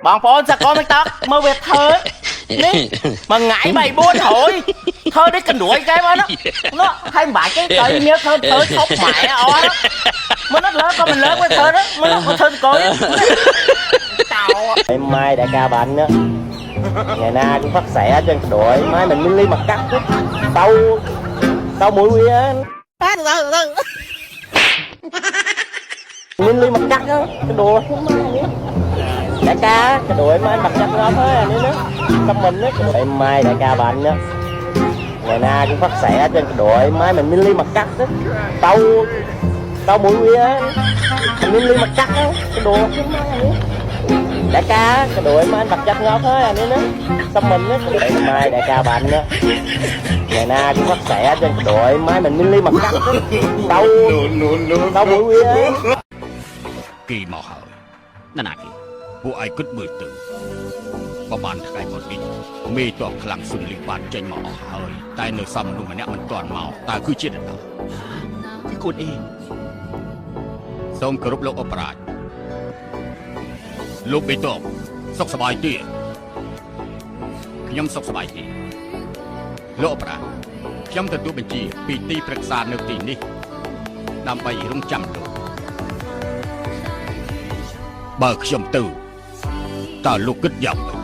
បងប្អូនសាកល TikTok មើលវាធ្វើនេះមួយថ្ងៃ3 4ហើយធ្វើនេះកណ្ដួយគេបងនោះហើយមិនបាច់ទេទៅមានធ្វើឈប់ម៉ែអត់មិនអត់លើក៏មិនលើវាធ្វើទៅមិនធ្វើទៅកយតោម៉ែđại ca bệnh á ngày nào cũng phát xẻ trên đội mai mình mini mặt cắt tao mũi quy á mini mặt cắt á cái đồ đại ca cái đội mai mặt cắt lắm á nữa tâm mình á mai đại ca bệnh á ngày nào cũng phát xẻ trên đội mai mình mini mặt cắt á tao mũi quy á mini mặt cắt á cái đồ đại ca cái đội mà anh mặt chặt ngót thôi anh ấy xong mình á mai đại ca bệnh á ngày nào cũng phát xẻ trên cái đội máy mình mini mặt cắt tao mũi quy á kỳ màu hởนั่นน่ะkỳពួកឯងគិតមើលទៅបើបានថ្ងៃមុននេះមេតបខ្លាំងសុនលីបានចេញមកអស់ហើយតែនៅសំនោះម្នាក់មិនទាន់មកតើគឺជានរណាគឺខ្លួនឯងសូមគោរពលោកអបរាជលោកបេតបសុខសប្បាយទេខ្ញុំសុខសប្បាយទេលោកអប្រាខ្ញុំទទួលបញ្ជាពីទីប្រឹក្សានៅទីនេះដើម្បីរងចាំលោកបើខ្ញុំទៅតើលោកគិតយ៉ាងម៉េច